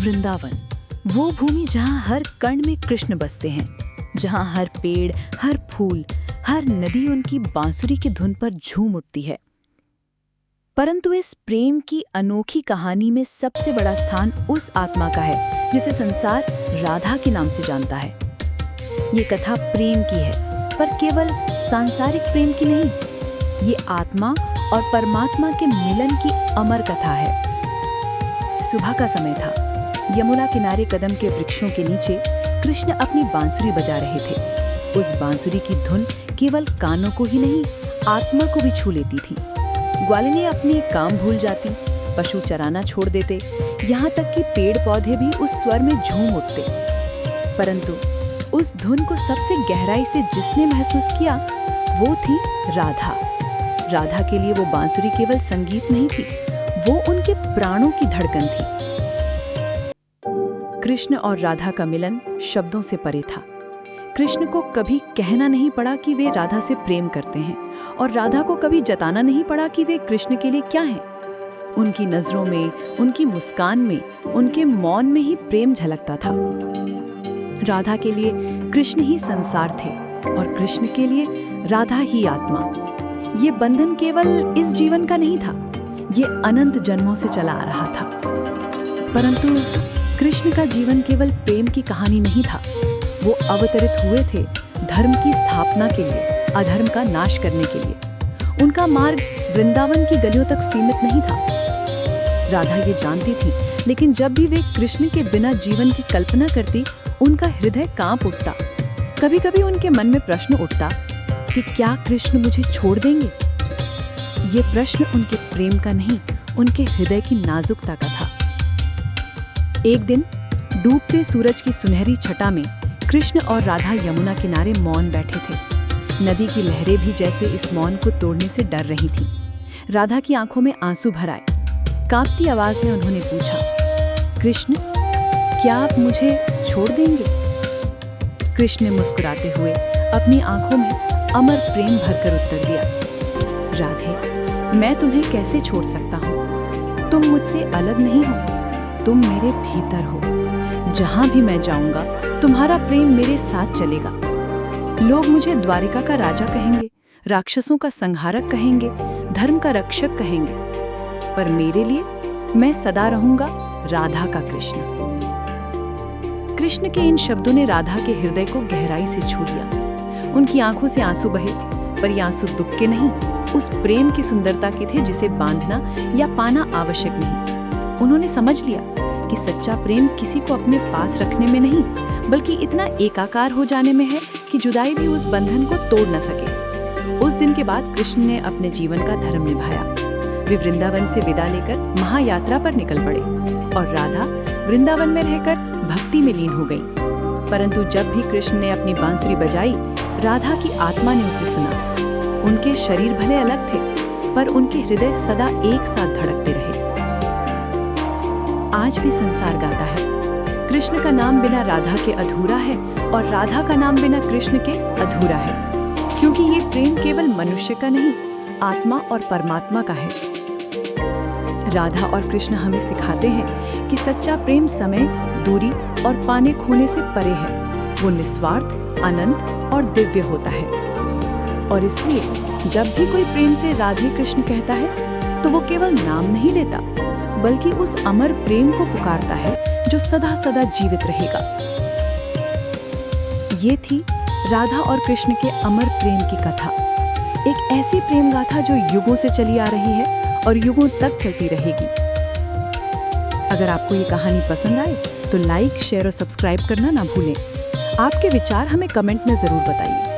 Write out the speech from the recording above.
वृंदावन, वो भूमि जहाँ हर कण में कृष्ण बसते हैं, जहाँ हर पेड़, हर फूल, हर नदी उनकी बांसुरी की धुन पर झूम उठती है। परंतु इस प्रेम की अनोखी कहानी में सबसे बड़ा स्थान उस आत्मा का है जिसे संसार राधा के नाम से जानता है। ये कथा प्रेम की है, पर केवल सांसारिक प्रेम की नहीं। ये आत्मा और परमात्मा के मिलन की अमर कथा है। सुबह का समय था। यमुना किनारे कदम के वृक्षों के नीचे कृष्ण अपनी बांसुरी बजा रहे थे। उस बांसुरी की धुन केवल कानों को ही नहीं, आत्मा को भी छू लेती थी। ग्वालिनी अपनी काम भूल जाती, पशु चराना छोड़ देते, यहाँ तक कि पेड़ पौधे भी उस स्वर में झूम उठते। परंतु उस धुन को सबसे गहराई से जिसने महसूस किया, वो थी राधा। राधा के लिए वो बांसुरी केवल संगीत नहीं थी, वो उनके प्राणों की धड़कन थी। कृष्ण और राधा का मिलन शब्दों से परे था। कृष्ण को कभी कहना नहीं पड़ा कि वे राधा से प्रेम करते हैं, और राधा को कभी जताना नहीं पड़ा कि वे कृष्ण के लिए क्या हैं। उनकी नजरों में, उनकी मुस्कान में, उनके मौन में ही प्रेम झलकता था। राधा के लिए कृष्ण ही संसार थे और कृष्ण के लिए राधा ही आत्मा। ये बंधन केवल इस जीवन का नहीं था, ये अनंत जन्मों से चला आ रहा था। परंतु कृष्ण का जीवन केवल प्रेम की कहानी नहीं था। वो अवतरित हुए थे धर्म की स्थापना के लिए, अधर्म का नाश करने के लिए। उनका मार्ग वृंदावन की गलियों तक सीमित नहीं था। राधा ये जानती थी, लेकिन जब भी वे कृष्ण के बिना जीवन की कल्पना करती, उनका हृदय कांप उठता। कभी कभी उनके मन में प्रश्न उठता कि क्या कृष्ण मुझे छोड़ देंगे? ये प्रश्न उनके प्रेम का नहीं, उनके हृदय की नाजुकता का था। एक दिन डूबते सूरज की सुनहरी छटा में कृष्ण और राधा यमुना किनारे मौन बैठे थे। नदी की लहरें भी जैसे इस मौन को तोड़ने से डर रही थीं। राधा की आंखों में आंसू भर आए। कांपती आवाज में उन्होंने पूछा, कृष्ण, क्या आप मुझे छोड़ देंगे? कृष्ण ने मुस्कुराते हुए अपनी आंखों में अमर प्रेम भरकर उत्तर दिया, राधे, मैं तुम्हें कैसे छोड़ सकता हूँ? तुम मुझसे अलग नहीं हो, तुम मेरे भीतर हो। जहां भी मैं जाऊंगा, तुम्हारा प्रेम मेरे साथ चलेगा। लोग मुझे द्वारिका का राजा कहेंगे, राक्षसों का संहारक कहेंगे, धर्म का रक्षक कहेंगे, पर मेरे लिए मैं सदा रहूंगा राधा का कृष्ण। कृष्ण के इन शब्दों ने राधा के हृदय को गहराई से छू लिया। उनकी आंखों से आंसू बहे, पर ये आंसू दुख के नहीं, उस प्रेम की सुंदरता के थे जिसे बांधना या पाना आवश्यक नहीं। उन्होंने समझ लिया कि सच्चा प्रेम किसी को अपने पास रखने में नहीं, बल्कि इतना एकाकार हो जाने में है कि जुदाई भी उस बंधन को तोड़ न सके। उस दिन के बाद कृष्ण ने अपने जीवन का धर्म निभाया। वे वृंदावन से विदा लेकर महायात्रा पर निकल पड़े और राधा वृंदावन में रहकर भक्ति में लीन हो गई। परंतु जब भी कृष्ण ने अपनी बांसुरी बजाई, राधा की आत्मा ने उसे सुना। उनके शरीर भले अलग थे, पर उनके हृदय सदा एक साथ धड़कते रहे। आज भी संसार गाता है, कृष्ण का नाम बिना राधा के अधूरा है और राधा का नाम बिना कृष्ण के अधूरा है, क्योंकि ये प्रेम केवल मनुष्य का नहीं, आत्मा और परमात्मा का है। राधा और कृष्ण हमें सिखाते हैं कि सच्चा प्रेम समय, दूरी और पाने खोने से परे है। वो निस्वार्थ, अनंत और दिव्य होता है। और इसलिए जब भी कोई प्रेम से राधे कृष्ण कहता है, तो वो केवल नाम नहीं लेता, बल्कि उस अमर प्रेम को पुकारता है जो सदा सदा जीवित रहेगा। ये थी राधा और कृष्ण के अमर प्रेम की कथा। एक ऐसी प्रेम गाथा जो युगों से चली आ रही है और युगों तक चलती रहेगी। अगर आपको ये कहानी पसंद आए तो लाइक, शेयर और सब्सक्राइब करना ना भूलें। आपके विचार हमें कमेंट में जरूर बताइए।